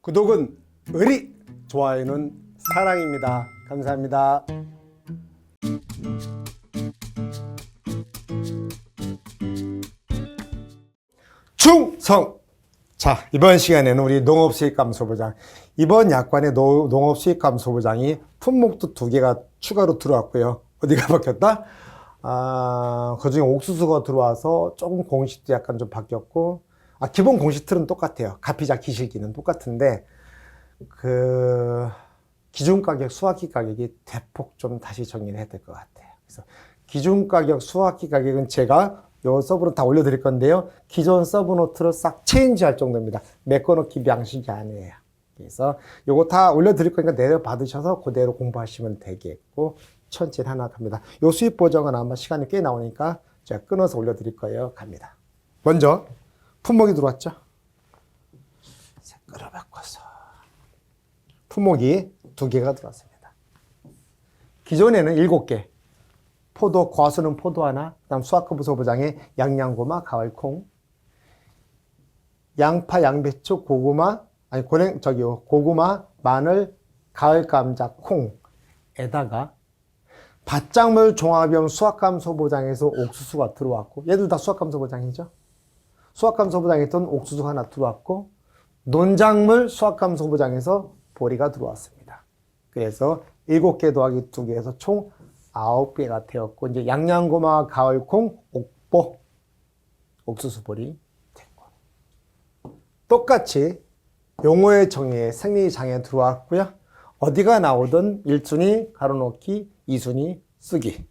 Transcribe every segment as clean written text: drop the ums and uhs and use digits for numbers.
구독은 의리, 좋아요는 사랑입니다. 감사합니다. 충성! 자, 이번 시간에는 우리 농업수익감소부장, 이번 약관의 농업수익감소부장이 품목도 2개가 추가로 들어왔고요. 어디가 바뀌었다? 그중에 옥수수가 들어와서 조금 공식도 약간 좀 바뀌었고, 기본 공식 틀은 똑같아요. 가피자 기실기는 똑같은데, 기준가격, 수확기 가격이 대폭 좀 다시 정리를 해야 될 것 같아요. 그래서 기준가격, 수확기 가격은 제가 요 서브로 다 올려드릴 건데요. 기존 서브노트를 싹 체인지할 정도입니다. 메꿔놓기 방식이 아니에요. 그래서 요거 다 올려드릴 거니까 내려받으셔서 그대로 공부하시면 되겠고, 천천히 하나 갑니다. 요 수입 보정은 아마 시간이 꽤 나오니까 제가 끊어서 올려드릴 거예요. 갑니다. 먼저 품목이 들어왔죠? 색깔을 바꿔서 품목이 2개가 들어왔습니다. 기존에는 7개. 포도, 과수는 포도 하나, 그 다음 수확급부소부장에 양양고마, 가을콩, 양파, 양배추, 고구마, 고구마, 마늘, 가을감자, 콩에다가 밭작물 종합형 수확감소보장에서 옥수수가 들어왔고, 얘들 다 수확감소보장이죠. 수확감소보장에 있던 옥수수가 하나 들어왔고, 논작물 수확감소보장에서 보리가 들어왔습니다. 그래서 7개 더하기 2개에서 총 9개가 되었고, 이제 양양고마, 가을콩, 옥보, 옥수수보리 됐고, 똑같이 용어의 정의에 생리장에 들어왔고요. 어디가 나오든 1순위 가로놓기, 2순위 쓰기.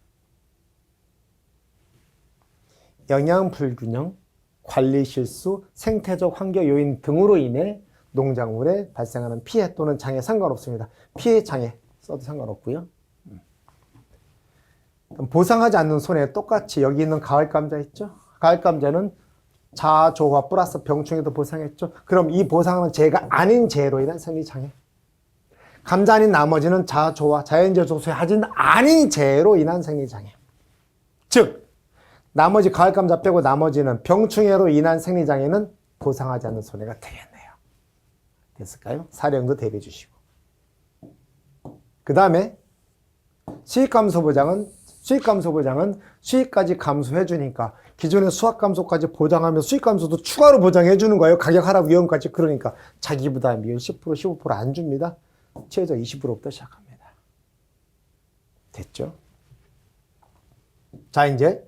영양 불균형, 관리 실수, 생태적 환경 요인 등으로 인해 농작물에 발생하는 피해 또는 장애 상관없습니다. 피해, 장애 써도 상관없고요. 보상하지 않는 손해 똑같이 여기 있는 가을감자 있죠? 가을감자는 자조화 플러스 병충해도 보상했죠? 그럼 이 보상은 재해가 아닌 재해로 인한 생리장애. 감자 아닌 나머지는 자조화, 자연재해 조소하지 아닌 재해로 인한 생리장애. 즉, 나머지 가을감자 빼고 나머지는 병충해로 인한 생리장애는 보상하지 않는 손해가 되겠네요. 됐을까요? 사령도 대비해 주시고. 그 다음에 수익감소보장은 수익까지 감소해 주니까 기존의 수확감소까지 보장하면 수익감소도 추가로 보장해 주는 거예요. 가격 하락 위험까지. 그러니까 자기 부담이 10%, 15% 안 줍니다. 최저 20%부터 시작합니다. 됐죠? 자, 이제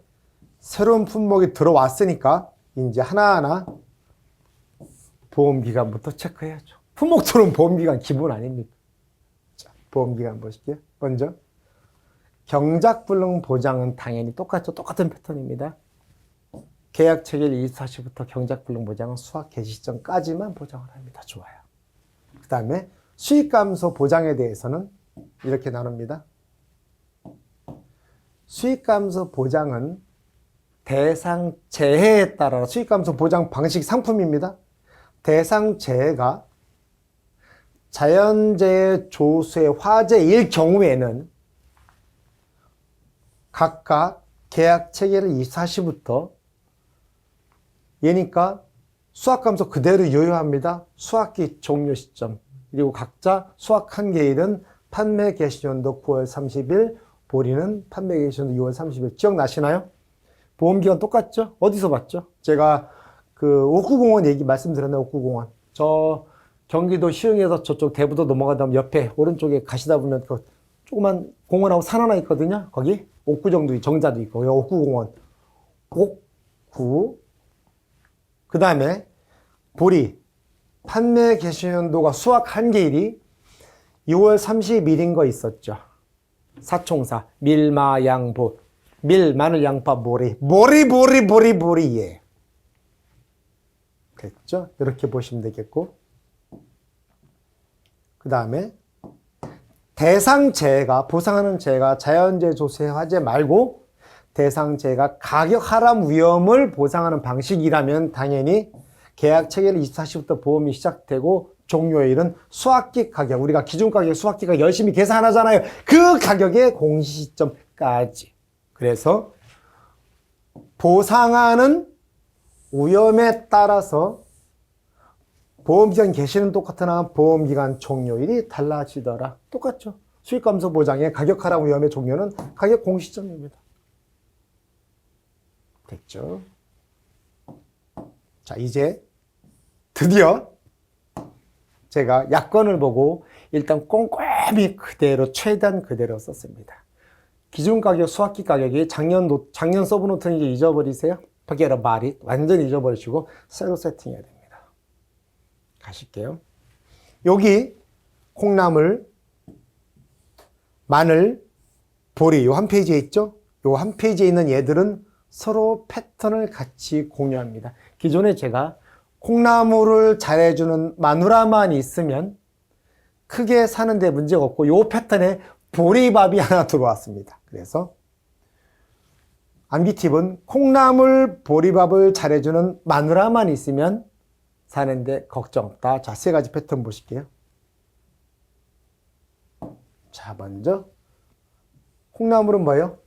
새로운 품목이 들어왔으니까 이제 하나하나 보험기간부터 체크해야죠. 품목 들어온 보험기간 기본 아닙니까? 자, 보험기간 보실게요. 먼저 경작불능 보장은 당연히 똑같죠. 똑같은 패턴입니다. 계약체결 24시부터 경작불능 보장은 수확 개시 시점까지만 보장을 합니다. 좋아요. 그 다음에 수익감소 보장에 대해서는 이렇게 나눕니다. 수익감소 보장은 대상 재해에 따라 수익감소 보장 방식 상품입니다. 대상 재해가 자연재해, 조수의 화재일 경우에는 각각 계약 체결 24시부터 얘니까 수확감소 그대로 유효합니다. 수확기 종료 시점. 그리고 각자 수확한 계일은 판매 개시연도 9월 30일, 보리는 판매 개시연도 6월 30일. 기억나시나요? 보험기간 똑같죠? 어디서 봤죠? 제가 옥구공원 얘기 말씀드렸나요? 옥구공원. 저 경기도 시흥에서 저쪽 대부도 넘어가다 보면 옆에 오른쪽에 가시다 보면 그 조그만 공원하고 산 하나 있거든요. 거기 옥구정도 정자도 있고 옥구공원. 옥구. 그 다음에 보리. 판매 개시연도가 수확 한계일이 6월 30일인 거 있었죠. 사총사. 밀, 마, 양, 보. 밀, 마늘, 양파, 보리. 보리. 예. 됐죠? 이렇게 보시면 되겠고. 그 다음에 대상 재해가, 보상하는 재해가 자연재해, 조세, 화재 말고 대상 재해가 가격 하락 위험을 보상하는 방식이라면 당연히 계약 체결 24시부터 보험이 시작되고 종료일은 수확기 가격, 우리가 기준 가격 수확기가 열심히 계산하잖아요. 그 가격의 공시시점까지. 그래서 보상하는 위험에 따라서 보험기간 개시는 똑같으나 보험기간 종료일이 달라지더라. 똑같죠. 수익감소 보장의 가격 하락 위험의 종료는 가격 공시점입니다. 됐죠? 자, 이제 드디어 제가 약관을 보고 일단 꼼꼼히 그대로 최대한 그대로 썼습니다. 기준 가격, 수학기 가격이 작년 서브노트는 이제 잊어버리세요. 밖에 말이 완전히 잊어버리시고 새로 세팅해야 됩니다. 가실게요. 여기 콩나물, 마늘, 보리 요 한 페이지에 있죠? 요 한 페이지에 있는 얘들은 서로 패턴을 같이 공유합니다. 기존에 제가 콩나물을 잘해주는 마누라만 있으면 크게 사는데 문제가 없고 요 패턴에 보리밥이 하나 들어왔습니다. 그래서 암기 팁은 콩나물, 보리밥을 잘해주는 마누라만 있으면 사는데 걱정 없다. 자, 세 가지 패턴 보실게요. 자, 먼저 콩나물은 뭐예요?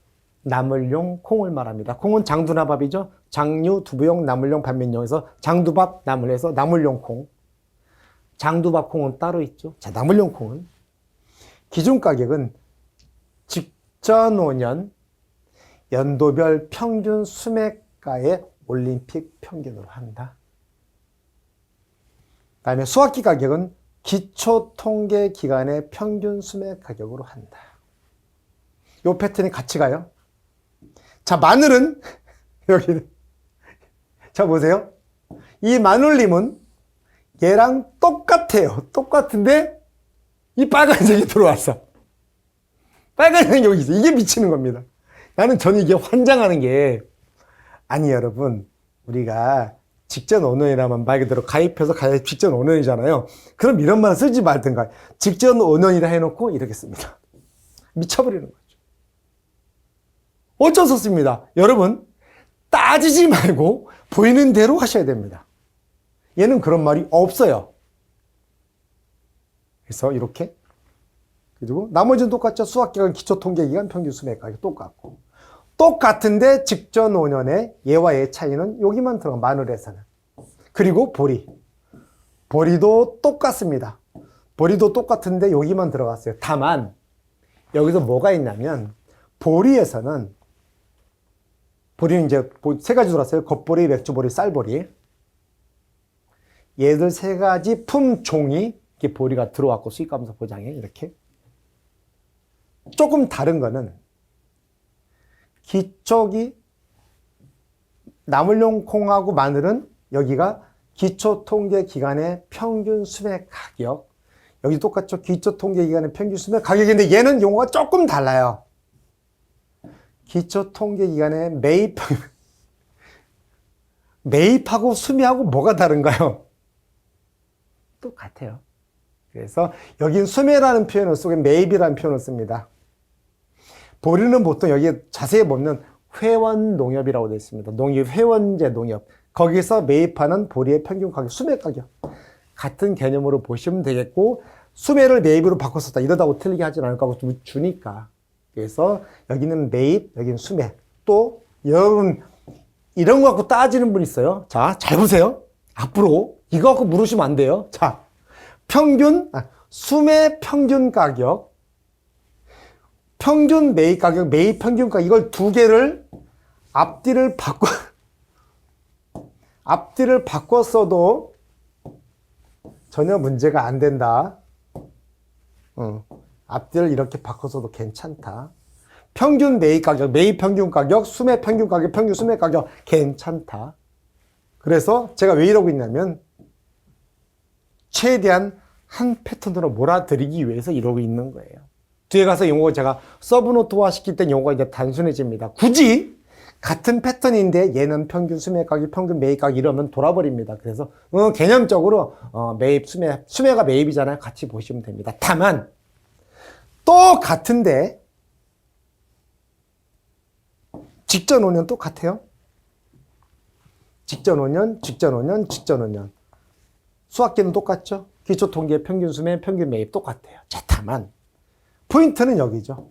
나물용 콩을 말합니다. 콩은 장두나밥이죠. 장류, 두부용, 나물용, 반면용에서 장두밥, 나물에서 나물용 콩. 장두밥 콩은 따로 있죠. 자, 나물용 콩은 기준 가격은 직전 5년 연도별 평균 수매가의 올림픽 평균으로 한다. 그 다음에 수학기 가격은 기초 통계 기간의 평균 수매 가격으로 한다. 이 패턴이 같이 가요. 자, 마늘은 여기 자 보세요. 이 마눌님은 얘랑 똑같아요. 똑같은데 이 빨간색이 들어왔어. 빨간색이 여기 있어. 이게 미치는 겁니다. 저는 이게 환장하는 게 아니 여러분 우리가 직전 5년이라면 말 그대로 가입해서 가입 직전 5년이잖아요. 그럼 이런 말 쓰지 말든가. 직전 5년이라 해놓고 이렇게 씁니다. 미쳐버리는 거죠. 어쩔 수 없습니다. 여러분 따지지 말고 보이는 대로 하셔야 됩니다. 얘는 그런 말이 없어요. 그래서 이렇게 그리고 나머지는 똑같죠. 수학기간, 기초통계기간, 평균 수매가격 똑같고 똑같은데 직전 5년에 얘와 얘 차이는 여기만 들어가 마늘에서는. 그리고 보리. 보리도 똑같습니다. 보리도 똑같은데 여기만 들어갔어요. 다만 여기서 뭐가 있냐면 보리에서는 보리는 이제 세 가지 들어왔어요. 겉보리, 맥주보리, 쌀보리. 얘들 세 가지 품종이 이렇게 보리가 들어왔고 수익감소 보장에 이렇게. 조금 다른 거는 기초기 나물용 콩하고 마늘은 여기가 기초통계기간의 평균 수매 가격. 여기 똑같죠. 기초통계기간의 평균 수매 가격인데 얘는 용어가 조금 달라요. 기초통계기간의 매입하고 수매하고 뭐가 다른가요? 똑같아요. 그래서 여긴 수매라는 표현을 쓰고 매입이라는 표현을 씁니다. 보리는 보통 여기에 자세히 보면 회원 농협이라고 되어 있습니다. 농협, 회원제 농협. 거기서 매입하는 보리의 평균 가격, 수매 가격. 같은 개념으로 보시면 되겠고, 수매를 매입으로 바꿨었다. 이러다고 틀리게 하진 않을 거고, 좀 주니까. 그래서 여기는 매입, 여기는 수매. 또, 여러분, 이런 거 갖고 따지는 분 있어요. 자, 잘 보세요. 앞으로. 이거 갖고 물으시면 안 돼요. 자, 수매 평균 가격, 평균 매입 가격, 매입 평균 가격, 이걸 두 개를 앞뒤를 바꿨어도 전혀 문제가 안 된다. 앞뒤를 이렇게 바꿔서도 괜찮다. 평균 매입 가격, 매입 평균 가격, 수매 평균 가격, 평균 수매 가격 괜찮다. 그래서 제가 왜 이러고 있냐면 최대한 한 패턴으로 몰아드리기 위해서 이러고 있는 거예요. 뒤에 가서 용어 제가 서브노트화 시킬 땐 용어가 이제 단순해집니다. 굳이 같은 패턴인데 얘는 평균 수매 가격, 평균 매입 가격 이러면 돌아버립니다. 그래서 개념적으로 매입, 수매가 매입이잖아요. 같이 보시면 됩니다. 다만 또 같은데 직전 5년 똑같아요. 직전 5년, 직전 5년, 직전 5년. 수학기는 똑같죠? 기초통계, 평균 수매, 평균 매입 똑같아요. 자, 다만 포인트는 여기죠.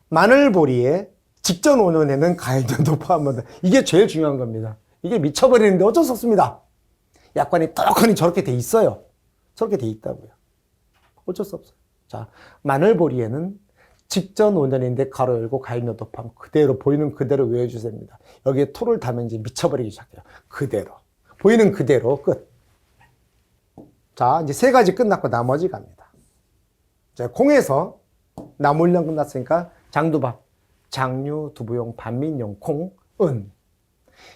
마늘보리에 직전 5년에는 가입년도 포함한다. 이게 제일 중요한 겁니다. 이게 미쳐버리는데 어쩔 수 없습니다. 약관이 떡하니 저렇게 돼 있어요. 저렇게 돼 있다고요. 어쩔 수 없어요. 자, 마늘보리에는 직전 5년인데 가로 열고 가입연도 포함 그대로 보이는 그대로 외워주셔야 됩니다. 여기에 토를 담으면 이제 미쳐버리기 시작해요. 그대로. 보이는 그대로 끝. 자, 이제 세 가지 끝났고 나머지 갑니다. 자, 콩에서 나물령 끝났으니까 장두밥, 장류, 두부용, 반민용, 콩, 은.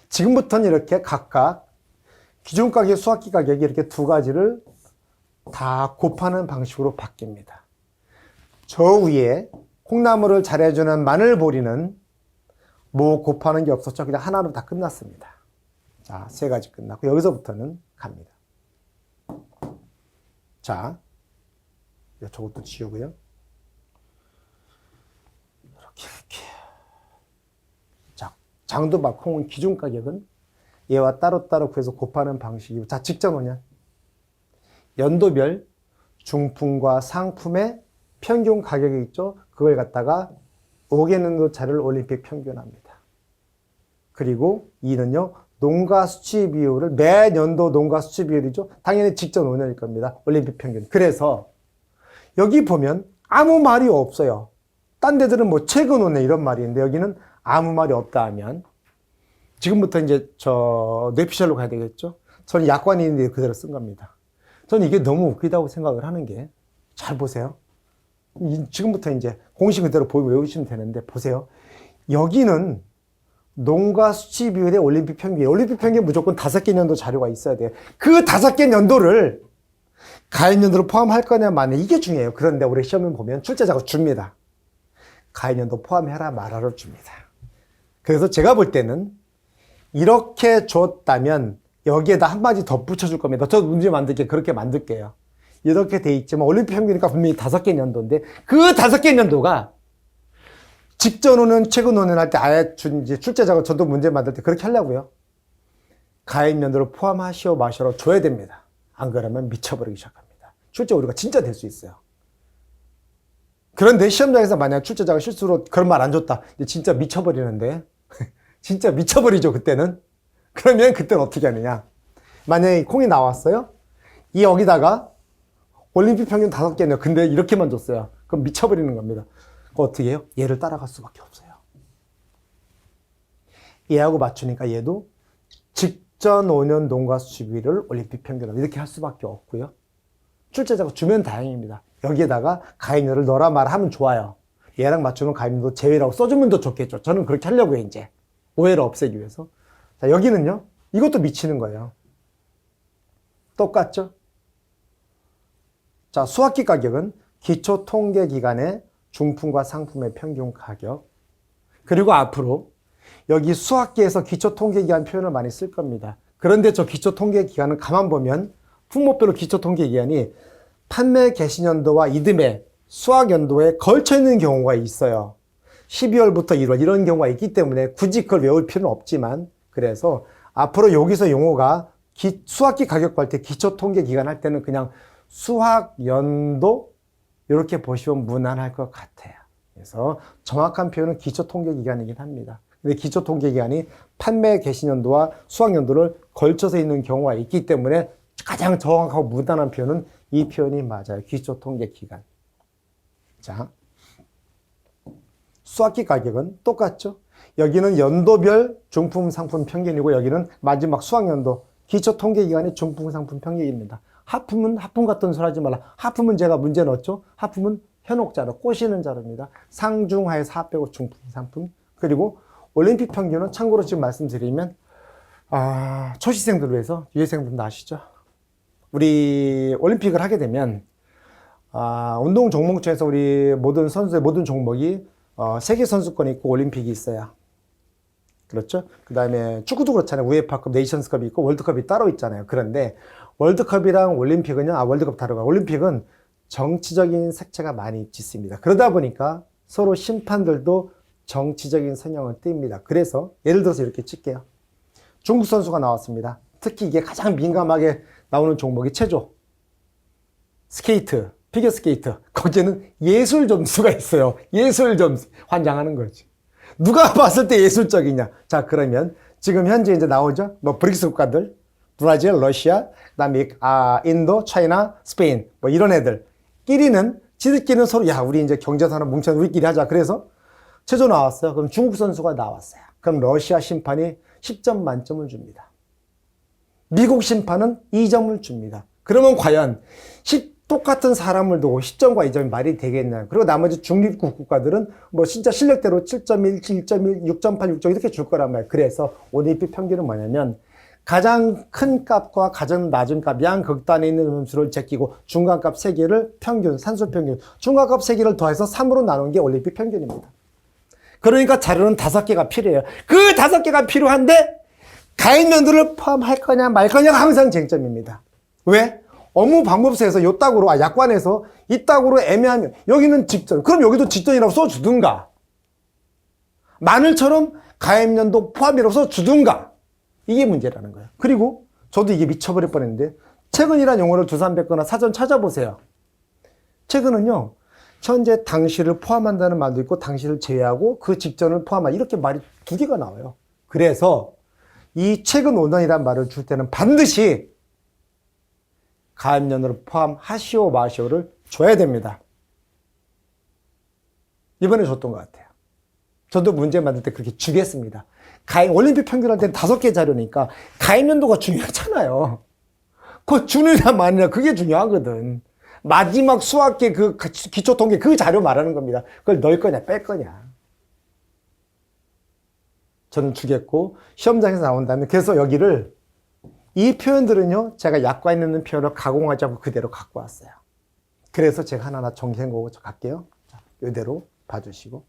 지금부터는 이렇게 각각 기준가격, 수확기 가격이 이렇게 두 가지를 다 곱하는 방식으로 바뀝니다. 저 위에 콩나물을 잘해주는 마늘보리는 뭐 곱하는 게 없었죠. 그냥 하나로 다 끝났습니다. 자, 세 가지 끝났고 여기서부터는 갑니다. 자, 저것도 지우고요. 이렇게. 자, 장두밥 콩은 기준 가격은 얘와 따로따로 구해서 곱하는 방식이고, 자, 직전 5년. 연도별 중품과 상품의 평균 가격이 있죠. 그걸 갖다가 5개년도 차를 올림픽 평균합니다. 그리고 2는요. 농가 수치 비율을 매년도 농가 수치 비율이죠. 당연히 직전 5년일 겁니다. 올림픽 평균. 그래서 여기 보면 아무 말이 없어요. 딴 데들은 뭐 최근 5년 이런 말이 있는데 여기는 아무 말이 없다 하면 지금부터 이제 뇌피셜로 가야 되겠죠. 저는 약관이 있는데 그대로 쓴 겁니다. 저는 이게 너무 웃기다고 생각을 하는 게, 잘 보세요. 지금부터 이제 공식 그대로 보고 외우시면 되는데, 보세요. 여기는 농가 수치 비율의 올림픽 평균. 올림픽 평균 무조건 5개 년도 자료가 있어야 돼요. 그 5개 년도를 가입 연도로 포함할 거냐 마냐, 이게 중요해요. 그런데 우리 시험을 보면 출제자가 줍니다. 가입 연도 포함해라 말아라 줍니다. 그래서 제가 볼 때는 이렇게 줬다면 여기에다 한마디 더 붙여줄 겁니다. 저 문제 만들게 그렇게 만들게요. 이렇게 돼 있지만 올림픽 평균이니까 분명히 5개 년도인데 그 5개 년도가 직전 5년, 최근 5년 할 때 아예 이제 출제자가 저도 문제 만들 때 그렇게 하려고요. 가입 연도를 포함하시오 마시오 줘야 됩니다. 안 그러면 미쳐버리기 시작합니다. 출제 오류가 진짜 될 수 있어요. 그런데 시험장에서 만약 출제자가 실수로 그런 말 안 줬다. 진짜 미쳐버리는데. 진짜 미쳐버리죠, 그때는. 그러면 그때는 어떻게 하느냐. 만약에 콩이 나왔어요. 이 여기다가 올림픽 평균 5개네요. 근데 이렇게만 줬어요. 그럼 미쳐버리는 겁니다. 그거 어떻게 해요? 얘를 따라갈 수밖에 없어요. 얘하고 맞추니까 얘도 직전 5년 농가 수치비를 올림픽 평균으로 이렇게 할 수밖에 없고요. 출제자가 주면 다행입니다. 여기에다가 가입률을 넣어라 말아 하면 좋아요. 얘랑 맞추면 가입률도 제외라고 써주면 더 좋겠죠. 저는 그렇게 하려고요, 이제. 오해를 없애기 위해서. 자, 여기는요. 이것도 미치는 거예요. 똑같죠? 자, 수학기 가격은 기초 통계 기간의 중품과 상품의 평균 가격. 그리고 앞으로 여기 수학기에서 기초 통계 기간 표현을 많이 쓸 겁니다. 그런데 저 기초 통계 기간은 가만 보면 품목별로 기초 통계 기간이 판매 개시년도와 이듬해 수학연도에 걸쳐 있는 경우가 있어요. 12월부터 1월 이런 경우가 있기 때문에 굳이 그걸 외울 필요는 없지만, 그래서 앞으로 여기서 용어가 수학기 가격 할 때 기초 통계 기간 할 때는 그냥 수학연도 이렇게 보시면 무난할 것 같아요. 그래서 정확한 표현은 기초 통계 기간이긴 합니다. 근데 기초 통계 기간이 판매 개시년도와 수학연도를 걸쳐서 있는 경우가 있기 때문에 가장 정확하고 무난한 표현은 이 표현이 맞아요. 기초 통계 기간. 자, 수학기 가격은 똑같죠? 여기는 연도별 중품 상품 평균이고 여기는 마지막 수학연도 기초 통계 기간의 중품 상품 평균입니다. 하품은 하품 같은 소리 하지 말라. 하품은 제가 문제 넣었죠? 하품은 현혹자로 꼬시는 자료입니다. 상중하에서 하 빼고 중품 상품. 그리고 올림픽 평균은 참고로 지금 말씀드리면 초시생들을 위해서, 유해생분도 아시죠? 우리 올림픽을 하게 되면 운동 종목 중에서 우리 모든 선수의 모든 종목이 세계 선수권이 있고 올림픽이 있어요. 그렇죠? 그 다음에 축구도 그렇잖아요. 우에파컵, 네이션스컵이 있고 월드컵이 따로 있잖아요. 그런데 월드컵이랑 올림픽은요, 월드컵 다르고 올림픽은 정치적인 색채가 많이 짙습니다. 그러다 보니까 서로 심판들도 정치적인 성향을 띱니다. 그래서 예를 들어서 이렇게 칠게요. 중국 선수가 나왔습니다. 특히 이게 가장 민감하게 나오는 종목이 체조, 스케이트, 피겨스케이트. 거기에는 예술 점수가 있어요. 예술 점수. 환장하는 거지. 누가 봤을 때 예술적이냐. 자, 그러면 지금 현재 이제 나오죠? 뭐 브릭스 국가들, 브라질, 러시아, 그다음에 인도, 차이나, 스페인 뭐 이런 애들끼리는 지들끼리는 서로 야 우리 이제 경제산업 뭉쳐서 우리끼리 하자. 그래서 최저 나왔어요. 그럼 중국 선수가 나왔어요. 그럼 러시아 심판이 10점 만점을 줍니다. 미국 심판은 2점을 줍니다. 그러면 과연 똑같은 사람을 두고 10점과 2점이 말이 되겠나요? 그리고 나머지 중립국 국가들은 뭐 진짜 실력대로 7.1, 7.1, 6.8, 6점 이렇게 줄 거란 말이에요. 그래서 올림픽 평균은 뭐냐면 가장 큰 값과 가장 낮은 값, 양 극단에 있는 음수를 제끼고 중간값 3개를 평균, 산술 평균, 중간값 3개를 더해서 3으로 나눈 게 올림픽 평균입니다. 그러니까 자료는 5개가 필요해요. 그 5개가 필요한데 가입연도를 포함할 거냐 말 거냐가 항상 쟁점입니다. 왜? 업무 방법서에서 요따구로, 약관에서 이따구로 애매하면 여기는 직전, 그럼 여기도 직전이라고 써주든가. 마늘처럼 가입연도 포함이라고 써주든가. 이게 문제라는 거예요. 그리고 저도 이게 미쳐버릴 뻔했는데 최근이란 용어를 두산 뱉거나 사전 찾아보세요. 최근은요. 현재 당시를 포함한다는 말도 있고 당시를 제외하고 그 직전을 포함한 이렇게 말이 2개가 나와요. 그래서 이 최근 5년이란 말을 줄 때는 반드시 가입연도를 포함하시오 마시오를 줘야 됩니다. 이번에 줬던 것 같아요. 저도 문제 만들 때 그렇게 주겠습니다. 올림픽 평균할 때는 5개 자료니까 가입연도가 중요하잖아요. 그거 주느냐 마느냐 그게 중요하거든. 마지막 수학계 그 기초통계 그 자료 말하는 겁니다. 그걸 넣을 거냐 뺄 거냐. 저는 주겠고 시험장에서 나온다면 그래서 여기를 이 표현들은요 제가 약관에 있는 표현을 가공하지 않고 그대로 갖고 왔어요. 그래서 제가 하나하나 정리한 거고 갈게요. 자, 이대로 봐주시고